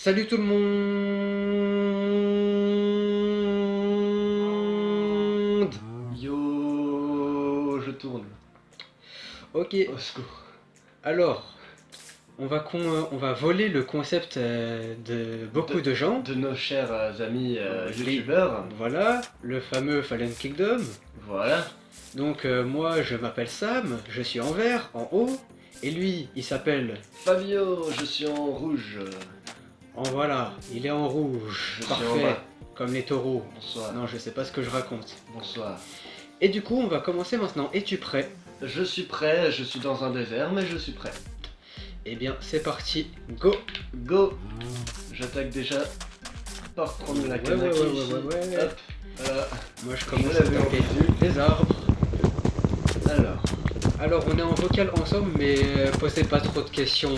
Salut tout le monde. Yo, je tourne. Ok, Au secours. alors, on va voler le concept de beaucoup de gens. De nos chers amis Oui. youtubeurs. Voilà, le fameux Fallen Kingdom. Voilà. Donc moi je m'appelle Sam, je suis en vert, en haut. Et lui, il s'appelle... Fabio, je suis en rouge. En voilà, il est en rouge. Je suis Parfait, en bas. comme les taureaux. Bonsoir. Non, je sais pas ce que je raconte. Bonsoir. Et du coup, on va commencer maintenant. Es-tu prêt? Je suis prêt, je suis dans un désert, mais je suis prêt. Eh bien, c'est parti, go. Go. J'attaque déjà par prendre la canne ouais, ici. ouais. Hop. Voilà. Moi je commence Je à l'avais attaquer entendu. les arbres. Alors. On est en vocal ensemble, mais posez pas trop de questions.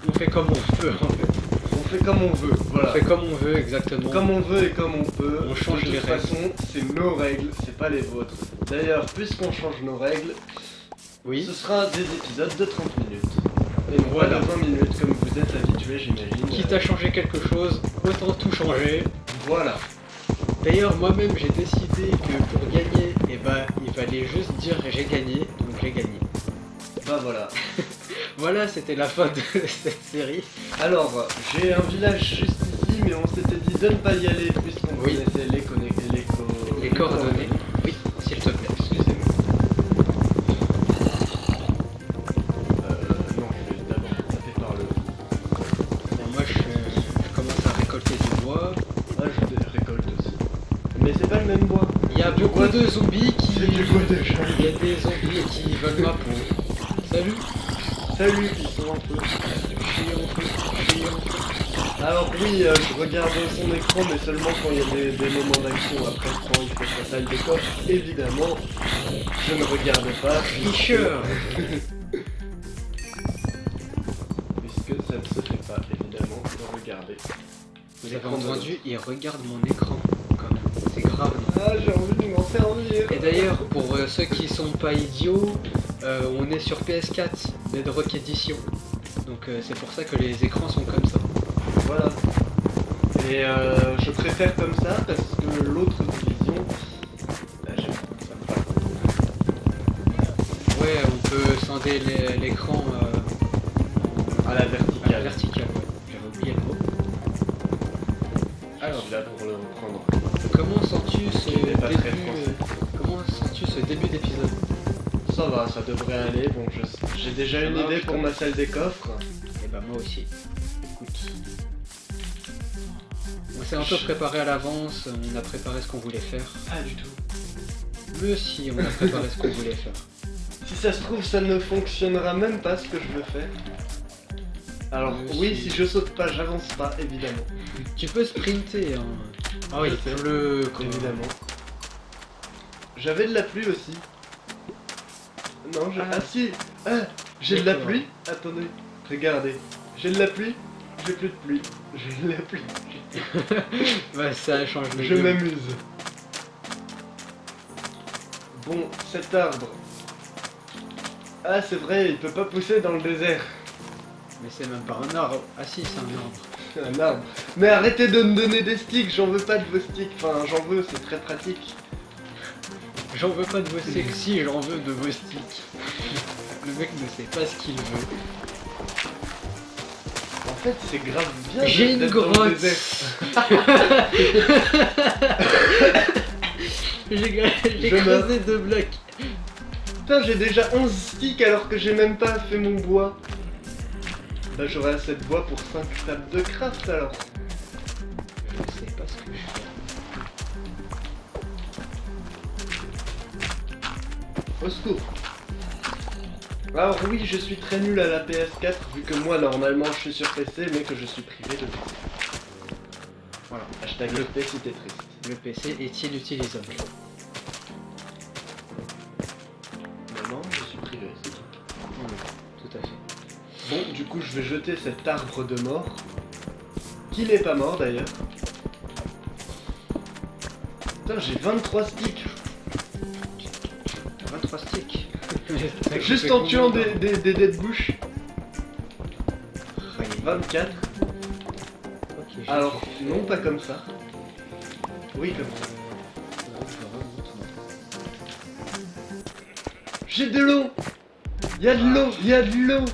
On fait comme on peut en fait. On fait comme on veut. Voilà. On fait comme on veut exactement. Comme on veut et comme on peut. On change de les toute règles. façon, c'est nos règles, c'est pas les vôtres. D'ailleurs, puisqu'on change nos règles, Oui. ce sera des épisodes de 30 minutes. Et non Voilà. pas de 20 minutes comme vous êtes habitués, j'imagine. Quitte à changer quelque chose, autant tout changer. Voilà. D'ailleurs, moi-même j'ai décidé que pour gagner, eh ben, il fallait juste dire j'ai gagné, donc j'ai gagné. Bah voilà. Voilà, c'était la fin de cette série. Alors, j'ai un village juste ici, mais on s'était dit de ne pas y aller puisqu'on Oui. connaissait Les coordonnées. Oui, s'il te plaît. Excusez-moi. Non, je vais d'abord taper par le... Bon, moi je commence à récolter du bois. Ah, je récolte aussi. Mais c'est pas le même bois. Il y a C'est du beaucoup bois- de zombies qui... C'est du bois de Il jungle. y a des zombies qui veulent ma peau. Salut. Salut, ils sont un peu... Alors oui, je regarde son écran, mais seulement quand il y a des moments d'action. Après, quand il fait sa salle de coffre, évidemment, je ne regarde pas. Tricheur. Puisque ça ne se fait pas, évidemment, de regarder. Vous avez entendu, il regarde mon écran. Quand même. C'est grave. Non? Ah, j'ai envie de m'en servir. Et d'ailleurs, pour ceux qui sont pas idiots, on est sur PS4, Dead Rock Edition. Donc c'est pour ça que les écrans sont comme ça. Voilà. Et je préfère comme ça parce que l'autre division, là, j'aime ça me va. Ouais, on peut scinder l'écran À la verticale. verticale, ouais. J'avais oublié le mot. Alors, là pour le reprendre. Comment sens-tu ce Il est pas très début français. Comment sens-tu ce début d'épisode? Ça va, ça devrait aller. Bon, j'ai déjà une Ça idée marche, pour comme ma salle des coffres. Et bah moi aussi. Écoute. On s'est un peu préparé à l'avance, on a préparé ce qu'on voulait faire. Pas du tout. Mais si, on a préparé ce qu'on voulait faire. Si ça se trouve, ça ne fonctionnera même pas ce que je veux faire. Alors oui, si je saute pas, j'avance pas, évidemment. Tu peux sprinter, hein. Ah oui, Je sais. le... Évidemment. J'avais de la pluie aussi. Non, j'ai... Ah. Ah si. Ah, j'ai de la D'accord. pluie. Attendez, regardez. J'ai de la pluie. J'ai plus de pluie. J'ai de la pluie. Bah ça change le Je jeu. m'amuse. Bon, cet arbre. Ah, c'est vrai, il peut pas pousser dans le désert. Mais c'est même pas un arbre. Ah si, c'est un arbre. C'est un arbre. Mais arrêtez de me donner des sticks, j'en veux pas de vos sticks. Enfin, j'en veux, c'est très pratique. J'en veux pas de vos sticks, si j'en veux de vos sticks. Le mec ne sait pas ce qu'il veut. En fait, c'est grave bien. J'ai une d'être dans le grotte. désert. J'ai Je meurs. creusé 2 blocs. Putain, j'ai déjà 11 sticks alors que j'ai même pas fait mon bois. Bah, j'aurai assez de bois pour 5 tables de craft alors. Je sais pas ce que je fais. Au secours. Alors oui, je suis très nul à la PS4 vu que moi normalement je suis sur PC mais que je suis privé de PC. Voilà. Hashtag le PC si t'es triste. Le PC est-il utilisable? Non, je suis privé, c'est tout. Oui, tout à fait. Bon, du coup je vais jeter cet arbre de mort. Qui n'est pas mort d'ailleurs. Putain, j'ai 23 sticks. 23 sticks. Juste en tuant des dead bush. Aïe. 24. j'ai Alors, fait non pas comme ça. Oui, comme ça. Je remonte, moi. J'ai de l'eau. Il y a de l'eau, il y a de l'eau.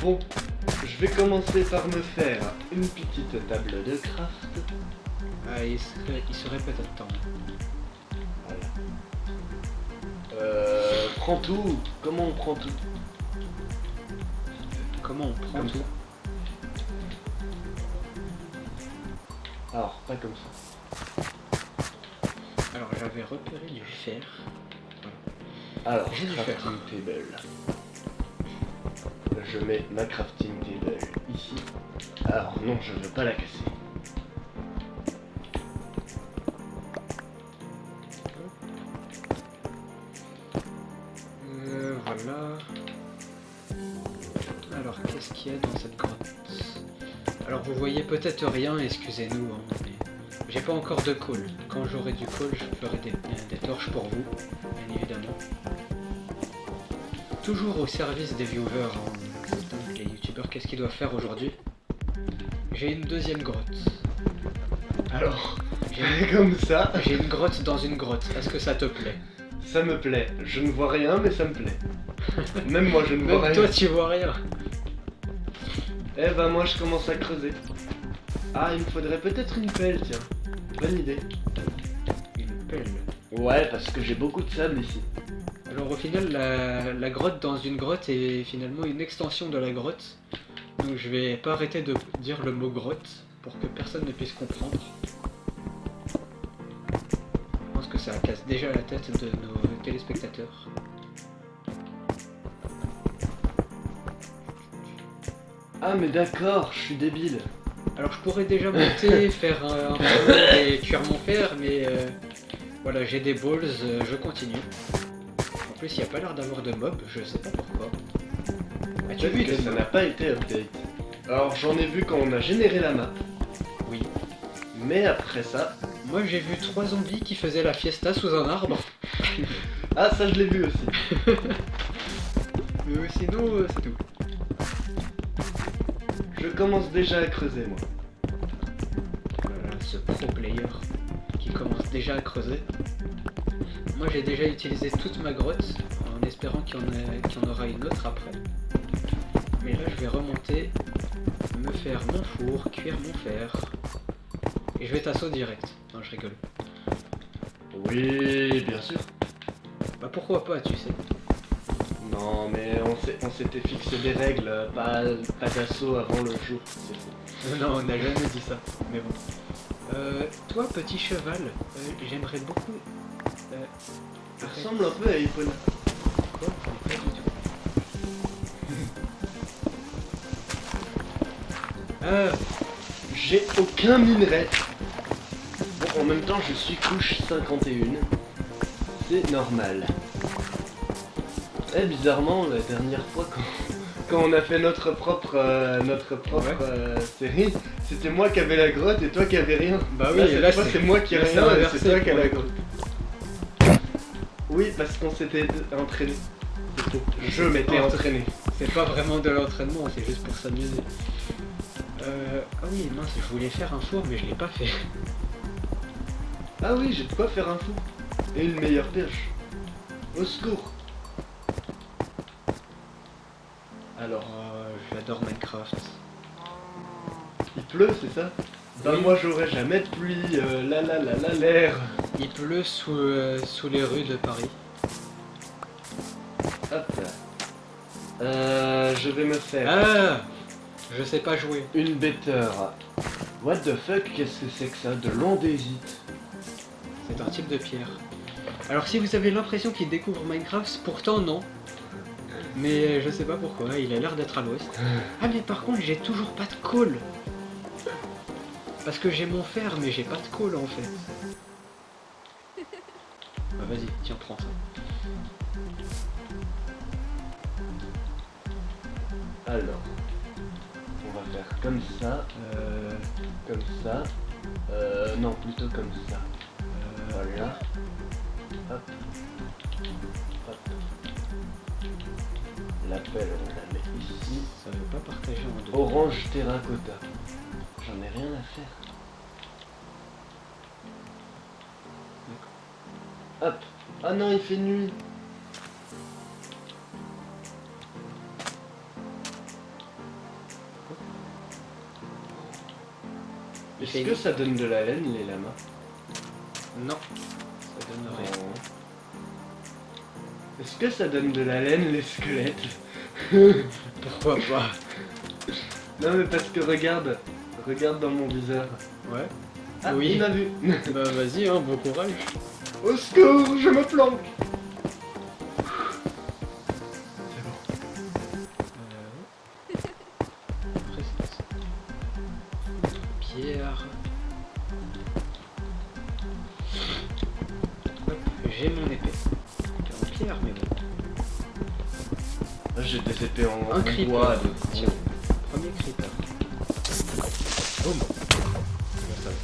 Bon, je vais commencer par me faire une petite table de craft. Ah, il serait peut-être temps. Voilà. Prends tout. Comment on prend tout? Comment on prend Comme tout? ça. Alors, pas comme ça. Alors, j'avais repéré du fer. Alors, J'ai du fer. crafting table. Je mets ma crafting table ici. Alors non, je veux pas la casser. Voilà. Alors, qu'est-ce qu'il y a dans cette grotte? Alors, vous voyez peut-être rien, excusez-nous, hein, mais j'ai pas encore de coal. Quand j'aurai du coal, je ferai des torches pour vous, bien évidemment. Toujours au service des viewers, hein. Donc, les youtubeurs, qu'est-ce qu'ils doivent faire aujourd'hui? J'ai une deuxième grotte. Alors, J'ai comme ça, j'ai une grotte dans une grotte. Est-ce que ça te plaît? ça me plaît. Je ne vois rien, mais ça me plaît. Même moi, je ne vois Même rien. toi, tu vois rien. Eh ben moi, je commence à creuser. Ah, il me faudrait peut-être une pelle, tiens. Bonne idée. Une pelle. Ouais, parce que j'ai beaucoup de sable ici. Alors au final, la grotte dans une grotte est finalement une extension de la grotte. Donc je vais pas arrêter de dire le mot grotte pour que personne ne puisse comprendre. Je pense que ça casse déjà la tête de nos téléspectateurs. Ah, mais d'accord, je suis débile. Alors je pourrais déjà monter, faire un feu et cuire mon fer, mais voilà, j'ai des balls, je continue. En plus, il n'y a pas l'air d'avoir de mob, je sais pas pourquoi. As-tu vu que des ça mobs? n'a pas été update. Alors j'en ai vu quand on a généré la map, Oui. mais après ça... Moi j'ai vu 3 zombies qui faisaient la fiesta sous un arbre. Ah, ça je l'ai vu aussi. Mais sinon, c'est tout. Je commence déjà à creuser, moi. Voilà, ce pro player qui commence déjà à creuser. Moi j'ai déjà utilisé toute ma grotte en espérant qu'il y en aura une autre après. Mais là je vais remonter, me faire mon four, cuire mon fer. Et je vais t'assaut direct. Non, je rigole. Oui, bien sûr. Bah pourquoi pas, tu sais. Non, mais on s'était fixé des règles, pas d'assaut avant le jour. C'est faux. Non, on n'a jamais dit ça. Mais bon. Toi, petit cheval, j'aimerais beaucoup... Ça ressemble un peu à Epona. Quoi? Pas du tout. J'ai aucun minerai. Bon, en même temps, je suis couche 51. C'est normal. Eh, bizarrement, la dernière fois, quand on a fait notre propre série, c'était moi qui avais la grotte et toi qui avais rien. Bah oui, là, et là, c'est moi qui ai là, c'est rien et inversé c'est toi qui as pour la le grotte. Oui, parce qu'on s'était entraîné. C'est faux. Je m'étais entraîné. C'est pas vraiment de l'entraînement, c'est juste pour s'amuser. Ah oui, mince, je voulais faire un four, mais je l'ai pas fait. Ah oui, j'ai de quoi faire un fou. Et une meilleure perche. Au secours. Alors, J'adore Minecraft. il pleut, c'est ça? Bah Oui. moi j'aurais jamais de pluie, l'air. Il pleut sous les rues de Paris. Hop là. Je vais me faire Ah, je sais pas jouer. une better. What the fuck, qu'est-ce que c'est que ça? De l'andésite. C'est un type de pierre. Alors si vous avez l'impression qu'il découvre Minecraft, pourtant non. Mais je sais pas pourquoi, il a l'air d'être à l'ouest. Ah mais par contre j'ai toujours pas de coal. Parce que j'ai mon fer mais j'ai pas de coal en fait. Bah vas-y, tiens, prends ça. Alors, on va faire comme ça, non plutôt comme ça. Voilà. Hop. Hop. la pelle, on la met ici. Ça veut pas partager en deux. Orange terracotta. J'en ai rien à faire. Hop. Ah non, il fait nuit. Est-ce que ça donne de la laine, les lamas? Non, ça donne rien. Oh. Est-ce que ça donne de la laine, les squelettes? Pourquoi pas? Non mais parce que regarde dans mon viseur. Ouais. Ah Oui. il m'a vu. Bah vas-y, hein, bon courage. Au secours, je me planque. C'est bon. Après c'est ça. Pierre. Hop, j'ai mon épée. En pierre, mais bon. J'ai des épées en Un creeper. bois. Tiens, premier creeper. Boum. Bon, ça va.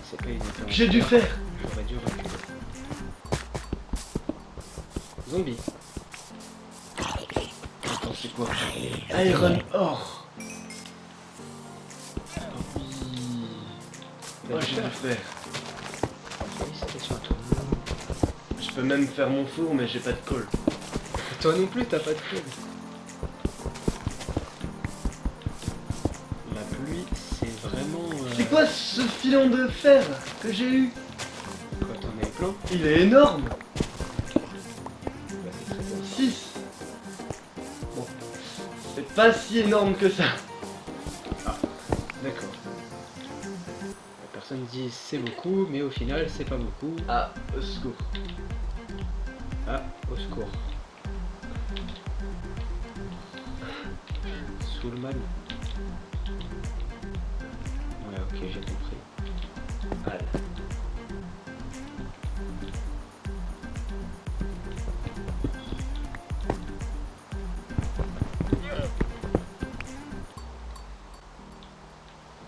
C'est pas une épée en J'ai du pierre. fer. J'aurais dû reculer. Zombie. Attends, c'est quoi? Iron Ore. Oh, j'ai du fer. Oui, c'était sur toi. Je peux même faire mon four, mais j'ai pas de colle. Toi non plus, t'as pas de colle. La pluie, c'est vraiment... C'est quoi ce filon de fer que j'ai eu? Quand on est plein, Il est énorme. bah, c'est très bien. 6. Bon. C'est pas si énorme que ça. D'accord. La personne dit c'est beaucoup, mais au final, c'est pas beaucoup. Ah, au secours. Ah, au secours. Soulman. Ouais, ok, j'ai compris. Allez.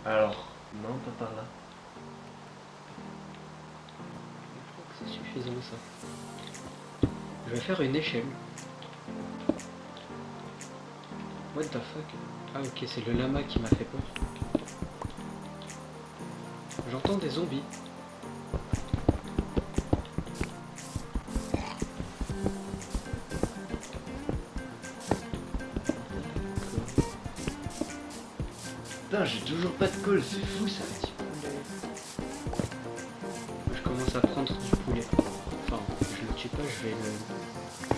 Alors, non, pas par là. Je crois que c'est suffisant ça. Je vais faire une échelle. What the fuck? Ah ok, c'est le lama qui m'a fait peur. J'entends des zombies. Putain, j'ai toujours pas de colle, c'est fou ça. Je commence à prendre du poulet. Enfin, je le tue pas, je vais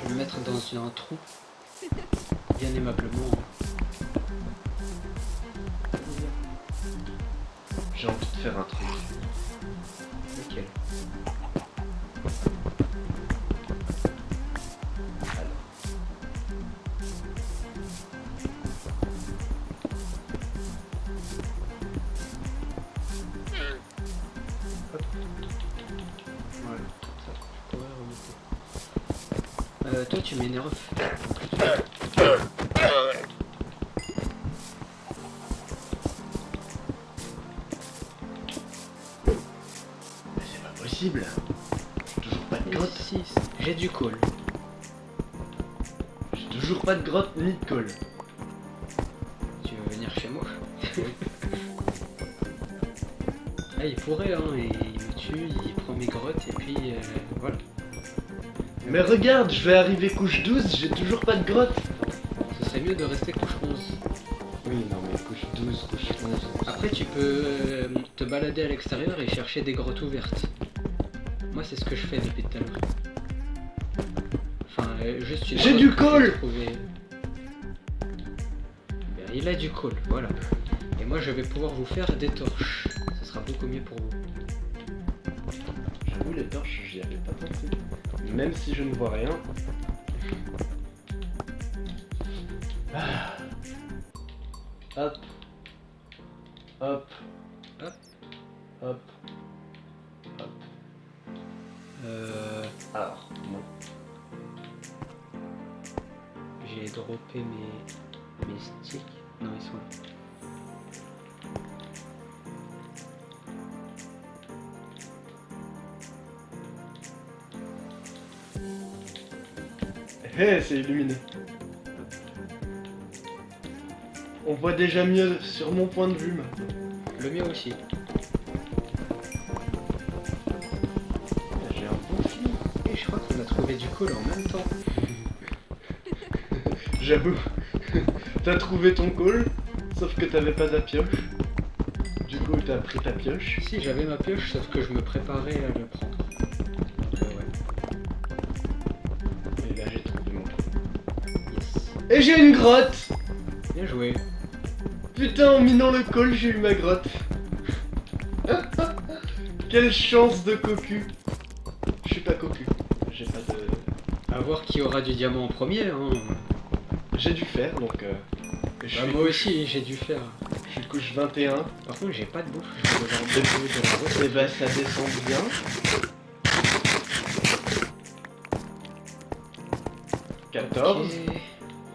le mettre dans un trou. Bien aimablement. J'ai envie de faire un truc. Nickel. Alors. Voilà, ça, je pourrais remonter. Toi, tu m'énerves. Mais c'est pas possible. J'ai toujours pas de grotte. 6. J'ai du coal. J'ai toujours pas de grotte ni de colle. Tu veux venir chez moi? Ah, il pourrait, hein, et il me tue, il prend mes grottes, et puis voilà. Mais regarde, je vais arriver couche 12, j'ai toujours pas de grotte. Ce serait mieux de rester couche 11. Oui, non mais couche 12, couche 11. Après, tu peux te balader à l'extérieur et chercher des grottes ouvertes. Moi, c'est ce que je fais depuis tout à l'heure. Enfin, juste une J'ai grotte du que coal j'ai trouvée. Ben, il a du coal, voilà. Et moi, je vais pouvoir vous faire des torches. Ce sera beaucoup mieux pour vous. J'avoue, les torches, j'y avais pas pensé. Même si je ne vois rien. Ah. Hop. Hop. Hop. Hop. Hop. Alors, non. J'ai droppé mes sticks. Non, ils sont là. Hé, c'est illuminé. On voit déjà mieux sur mon point de vue maintenant. Le mien aussi. J'ai un bon film. Et je crois qu'on a trouvé du col en même temps. J'avoue. T'as trouvé ton call, sauf que t'avais pas ta pioche. Du coup, t'as pris ta pioche. Si, j'avais ma pioche, sauf que je me préparais à le prendre. Donc, ouais. Et là, j'ai trouvé mon call. Yes. Et j'ai une grotte. Bien joué. Putain, en minant le call, j'ai eu ma grotte. Quelle chance de cocu. Je suis pas cocu. J'ai pas de... À voir qui aura du diamant en premier. Hein. J'ai dû faire, donc... je Bah, suis moi aussi, j'ai dû faire. Je suis couche 21. Par contre, j'ai pas de bouffe. Je vais devoir bouffer de la route. Et bah, ça descend bien. « 14. Ok.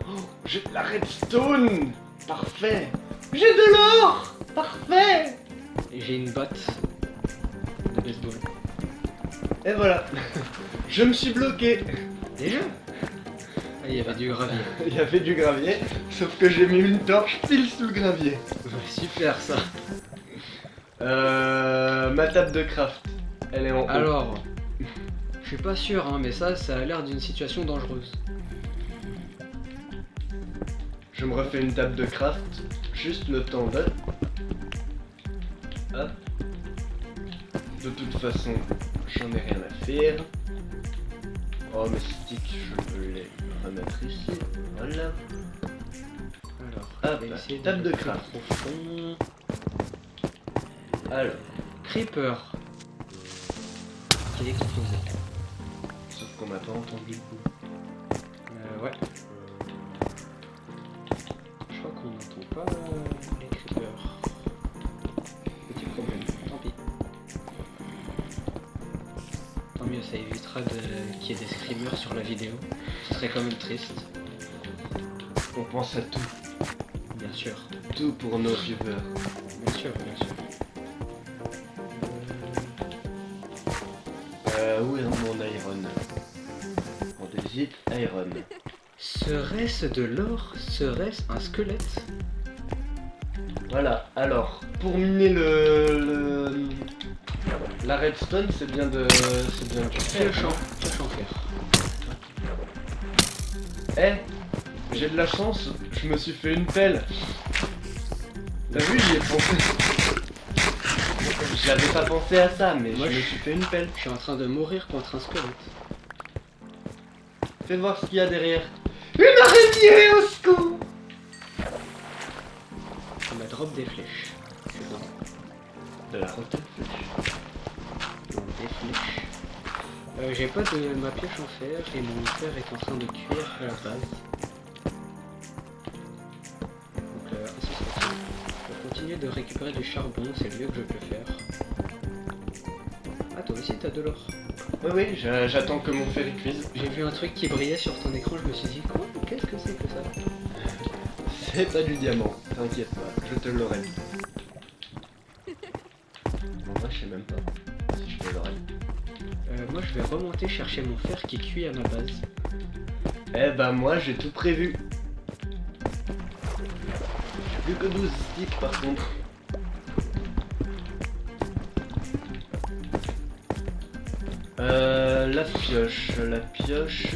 Oh, j'ai de la redstone. Parfait. J'ai de l'or. Parfait. Et j'ai une batte de baseball. Et voilà. Je me suis bloqué. Déjà? Ah, il y avait du gravier. Il y avait du gravier, sauf que j'ai mis une torche pile sous le gravier. Super ça. Ma table de craft, elle est en haut. Alors, je suis pas sûr, hein, mais ça a l'air d'une situation dangereuse. Je me refais une table de craft, juste le temps de... Hop. De toute façon, j'en ai rien à faire. Oh, mes sticks, je peux les remettre ici. Voilà. Alors, Hop, on va essayer table de le craft. plus profond. Alors, Creeper. Qui est explosé. sauf qu'on m'a pas entendu le coup. Ouais. Je crois qu'on n'entend pas les creepers. Petit problème, tant pis. Tant mieux, ça évitera qu'il y ait des screamers sur la vidéo. Ce serait quand même triste, On pense à tout. bien sûr. Tout pour nos viewers. Bien sûr, bien sûr. Où est mon iron? On hésite, iron. Serait-ce de l'or? Serait-ce un squelette? Voilà, alors, pour miner la redstone, c'est bien de... c'est bien du fer. Pioche en fer. Eh, j'ai de la chance, je me suis fait une pelle. T'as vu, j'y ai pensé. J'avais pas pensé à ça, mais Moi, je me suis fait une pelle. Je suis en train de mourir contre un squelette. Fais voir ce qu'il y a derrière. Une araignée au secours! On m'a drop des flèches. C'est bon. De la rotte. Des flèches. J'ai pas de ma pioche en fer et mon fer est en train de cuire à la base. Donc ainsi soit-il. Je vais continuer de récupérer du charbon, c'est le mieux que je peux faire. Ah toi aussi t'as de l'or. Oui, oui, j'attends que mon fer y cuise. J'ai vu un truc qui brillait sur ton écran, je me suis dit quoi? Qu'est-ce que c'est que ça? C'est pas du diamant, t'inquiète pas, je te l'aurai dit. En vrai, je sais même pas si je te l'aurai dit. Moi je vais remonter chercher mon fer qui cuit à ma base. Eh ben moi j'ai tout prévu. J'ai plus que 12 sticks par contre. La pioche,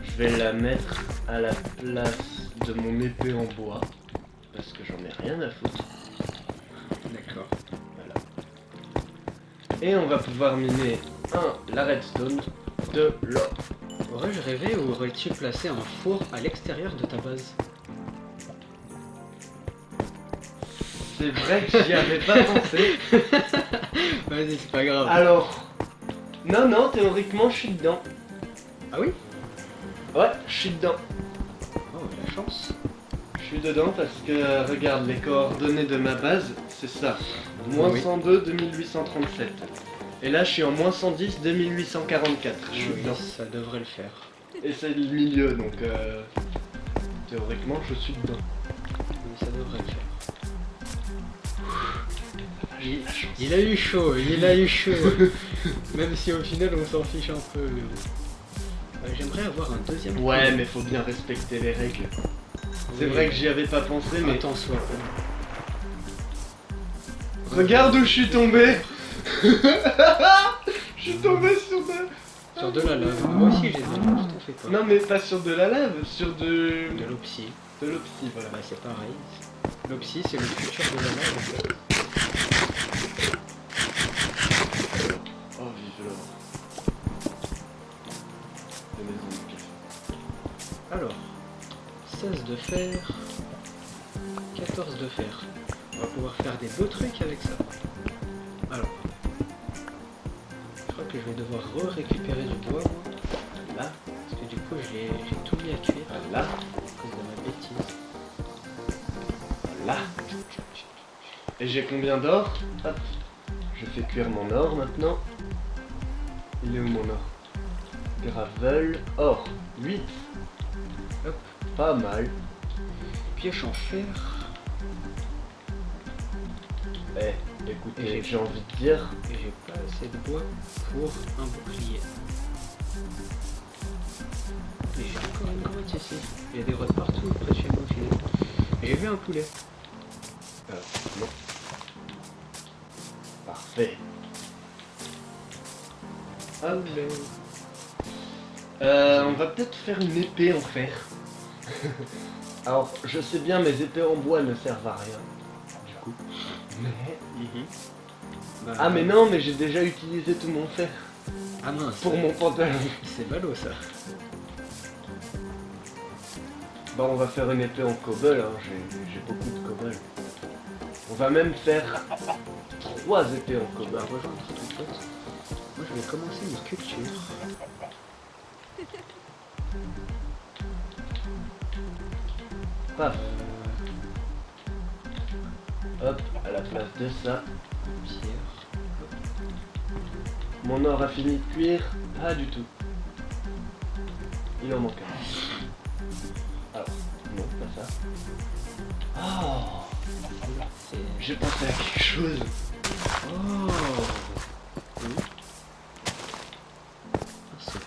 je vais la mettre à la place de mon épée en bois. Parce que j'en ai rien à foutre. D'accord. Voilà. Et on va pouvoir miner la redstone, 2 l'or. Aurais-je rêvé ou aurais-tu placé un four à l'extérieur de ta base? C'est vrai que j'y avais pas pensé. Vas-y, c'est pas grave. Alors, non, théoriquement je suis dedans. Ah oui? Ouais, je suis dedans. Oh, la chance. Je suis dedans parce que, regarde, les coordonnées de ma base, c'est ça. Moins Oui. 102, 2837. Et là, je suis en moins 110, 2844. Je suis Oui, dedans. ça devrait le faire. Et c'est le milieu, donc théoriquement, je suis dedans. Oui, ça devrait le faire. Il a eu chaud. Même si au final on s'en fiche un peu. Mais bon. J'aimerais avoir un deuxième. Ouais, poulet. mais faut bien respecter les règles. C'est Oui. vrai que j'y avais pas pensé, mais... Attends, soit. Regarde où je suis tombé. Je suis tombé sur de... Sur de la lave. Moi aussi j'ai de la lave, je t'en fais pas. Non mais pas sur de la lave, sur de... De l'opsie. De l'opsie, voilà. Bah c'est pareil. L'opsie c'est le futur de la lave en fait. Oh vive l'or. La maison du café. Alors, 16 de fer, 14 de fer. On va pouvoir faire des beaux trucs avec ça. Alors, je crois que je vais devoir récupérer du bois moi. Là, Parce que du coup j'ai tout mis à cuire là, à cause de ma bêtise. là. Et j'ai combien d'or? Hop. Je fais cuire mon or maintenant. Il est où mon or? Gravel, or, 8. Hop. Pas mal. Pioche en fer. Eh, écoutez, Et j'ai envie de dire... Et j'ai pas assez de bois pour un bouclier. Et j'ai encore une grotte ici. Il y a des grottes partout près de chez moi au final. Et j'ai vu un poulet. Non. Parfait. Hop. On va peut-être faire une épée en fer. Alors, je sais bien, mes épées en bois ne servent à rien. Du coup. Mais... Bah, Ah mais non, mais j'ai déjà utilisé tout mon fer. Ah mince. Pour mon pantalon. C'est ballot ça. Bon, on va faire une épée en cobble, hein. J'ai beaucoup de cobble. On va même faire 3 épées en Tu cobble. vas rejoindre ton pote. Moi je vais commencer une culture. Paf. Euh, Hop, à la place de ça. pierre. Mon or a fini de cuire. Pas du tout. Il en manque un. Alors, non, pas ça. Oh, C'est... j'ai pensé à quelque chose. Oh oui. Un seau.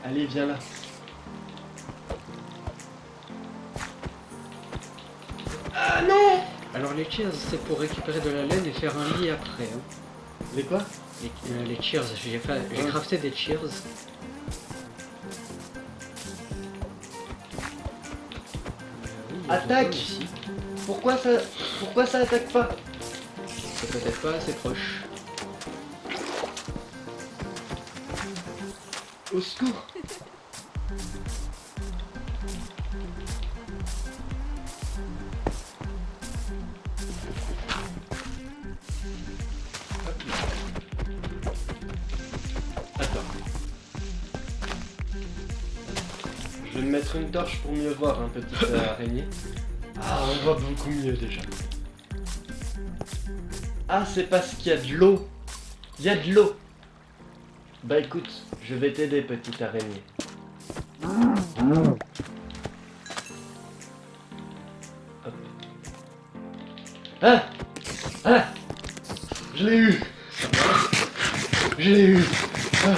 Allez, viens là. Ah non! Alors les cheers c'est pour récupérer de la laine et faire un lit après. Hein. Les quoi? Les cheers, j'ai crafté des cheers. Oui, il y a Attaque! beaucoup ici. Pourquoi ça attaque pas? C'est peut-être pas assez proche. Au secours! Attends. Je vais me mettre une torche pour mieux voir, un petite araignée. Ah, on voit beaucoup mieux déjà. Ah, c'est parce qu'il y a de l'eau. Il y a de l'eau. Bah écoute, je vais t'aider, petite araignée. Hop. Ah! Ah! Je l'ai eu! Je l'ai eu! Ah.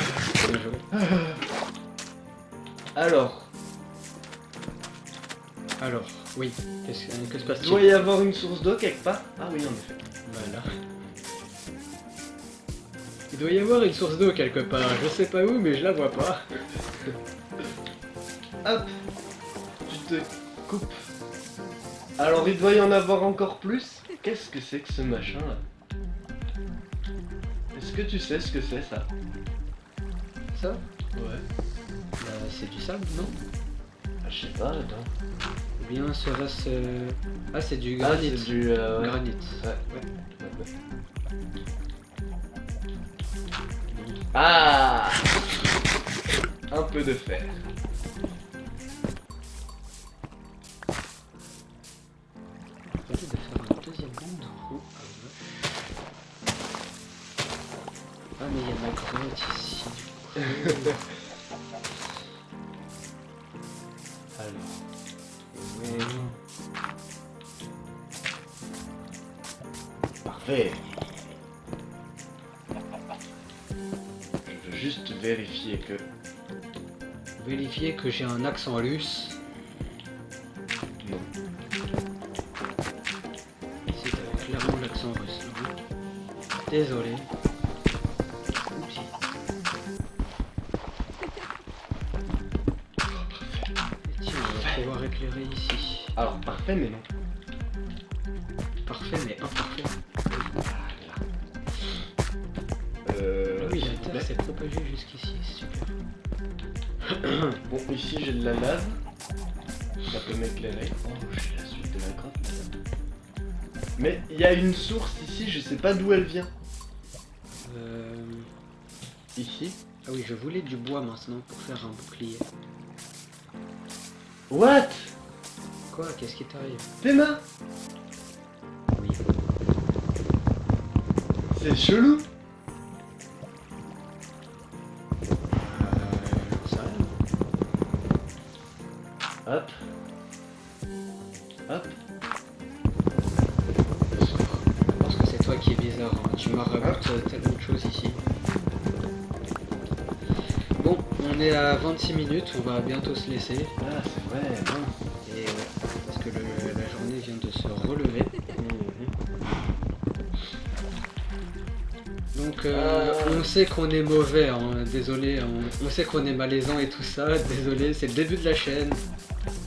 Bien joué. Alors, Alors, oui, que se il passe-t-il? doit y avoir une source d'eau quelque part? Ah oui, en effet. Voilà. Il doit y avoir une source d'eau quelque part, je sais pas où, mais je la vois pas. Hop! Tu te coupes. Alors, il doit y en avoir encore plus? Qu'est-ce que c'est que ce machin là? Est-ce que tu sais ce que c'est ça? Ça? Ouais. Bah, c'est du sable, non? Ah, je sais pas, attends. Ou bien serait-ce... Ah, c'est du Ah, granit. c'est du. Ouais. Granit. Ouais. Ah! Un peu de fer. Peut-être de faire un deuxième monde. Oh, ah, vache. Ah, mais il y a ma grotte ici, du coup. Alors. Ouais. Parfait. Je veux juste vérifier que... Vérifier que j'ai un accent russe. Non. Si t'avais clairement l'accent russe. Désolé. Oupsie. Et tiens, on va pouvoir éclairer ici. Alors, parfait, mais non. Parfait mais imparfait. Euh... Oui, s'il la te terre plaît. s'est propagée jusqu'ici, super. Bon, ici j'ai de la lave. Ça peut m'éclairer. Oh, j'ai la suite de la grotte. Mais il y a une source ici, je sais pas d'où elle vient. Ici. Ah oui, je voulais du bois maintenant pour faire un bouclier. What? Quoi? Qu'est-ce qui t'arrive? Tes mains? Oui. C'est chelou. J'en sais rien. Hop. Hop. Je pense que c'est toi qui es bizarre, hein. Tu m'as raconté tellement de choses ici. Bon, on est à 26 minutes, on va bientôt se laisser. Ah, c'est vrai, mince. Et ouais, parce que la journée vient de se relever. Donc on sait qu'on est mauvais, hein. Désolé, hein. On sait qu'on est malaisant et tout ça, désolé, c'est le début de la chaîne.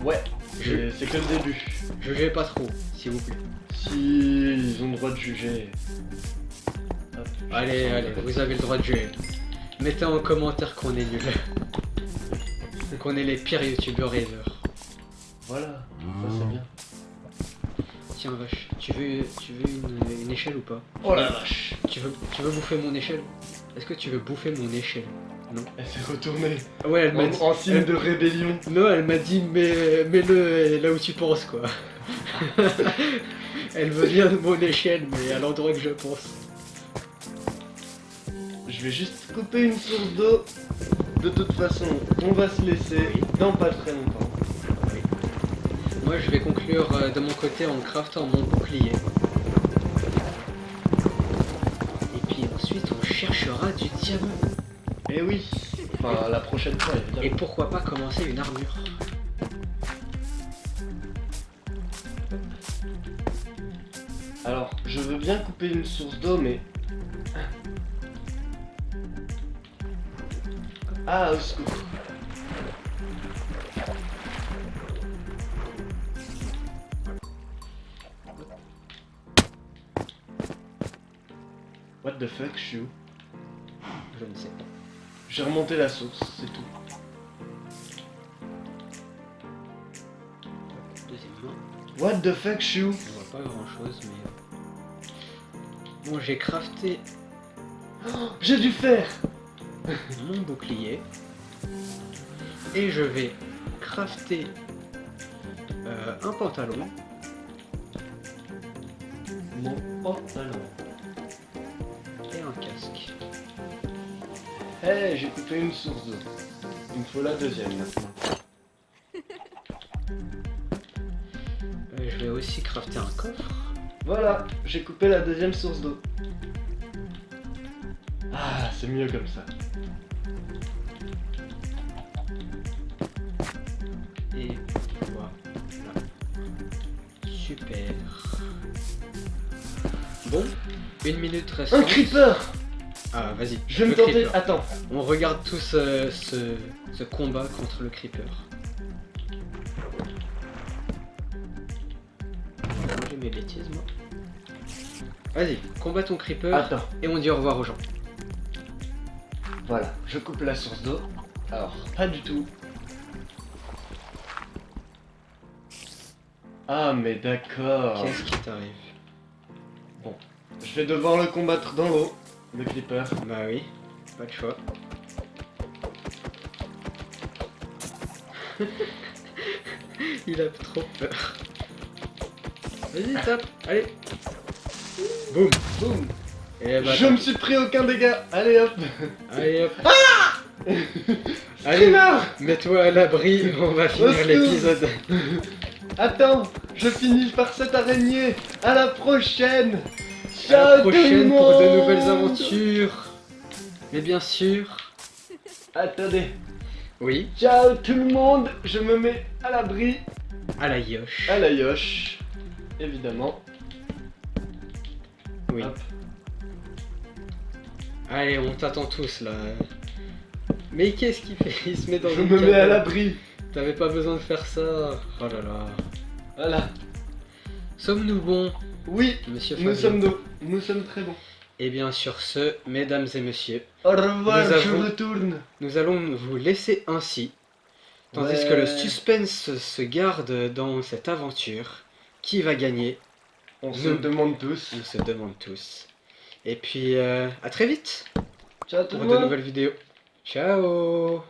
Ouais, c'est que le début. Jugez pas trop, s'il vous plaît. Si ils ont le droit de juger. Hop. Allez, vous avez le droit de juger. Mettez en commentaire qu'on est nul. Qu'on est les pires youtubeurs ever. Voilà, ça c'est bien. Tiens vache, tu veux une échelle ou pas? Oh la vache. Tu veux bouffer mon échelle? Est-ce que tu veux bouffer mon échelle? Non. Elle s'est retournée Ouais, elle m'a dit... en signe de rébellion. Non, elle m'a dit mets-le là où tu penses quoi. Elle veut bien mon échelle mais à l'endroit que je pense. Je vais juste couper une source d'eau. De toute façon, on va se laisser Oui. dans pas très longtemps. Moi je vais conclure de mon côté en craftant mon bouclier. Et puis ensuite on cherchera du diamant. Et oui. Enfin, la prochaine fois, évidemment. Et pourquoi pas commencer une armure. Alors, je veux bien couper une source d'eau, mais... Ah, au secours. What the fuck, je suis où? Je ne sais pas. J'ai remonté la source, c'est tout. Deuxièmement, What the fuck, je suis où? je vois pas grand chose mais... Bon, j'ai crafté Oh, j'ai du fer! mon bouclier. Et je vais crafter un pantalon. Mon pantalon. Et un casque. Hey, j'ai coupé une source d'eau. Il me faut la deuxième maintenant. Je vais aussi crafter un coffre. Voilà, j'ai coupé la deuxième source d'eau. Ah, c'est mieux comme ça. Et voilà. Super. Bon, 1 minute reste. Un creeper! Ah, vas-y. Je vais me le tenter. creeper. Attends. On regarde tous ce combat contre le creeper. J'ai mes bêtises, moi. Vas-y, combat ton creeper Attends. et on dit au revoir aux gens. Voilà, je coupe la source d'eau. Alors, pas du tout. Ah, mais d'accord. Qu'est-ce qui t'arrive? Je vais devoir le combattre dans l'eau, le creeper. Bah oui, pas de choix. Il a trop peur. Vas-y, tape, allez. Boum, Boum. et bah, Je me suis pris aucun dégât. Allez hop. allez hop. Allez, Screamer. mets-toi à l'abri, on va finir secours. l'épisode. Attends, je finis par cette araignée. À la prochaine. À la Ciao tout le prochaine pour de nouvelles monde. aventures. Mais bien sûr. Attendez. Oui, Ciao tout le monde. Je me mets à l'abri. à la yoche. À la yoche. Évidemment. Oui. Hop. Allez, on t'attend tous là. Mais qu'est-ce qu'il fait? Il se met dans Je une me mets à cabane. l'abri. T'avais pas besoin de faire ça. Oh là là. Voilà. Sommes-nous bons, Oui, monsieur nous Fabien? nous sommes très bons. Et bien sur ce, mesdames et messieurs, Au revoir, Nous je avons- retourne. nous allons vous laisser ainsi, tandis que le suspense se garde dans cette aventure. Qui va gagner? On se Nous. demande tous. On se demande tous. Et puis à très vite Ciao tout pour le de monde. nouvelles vidéos. Ciao!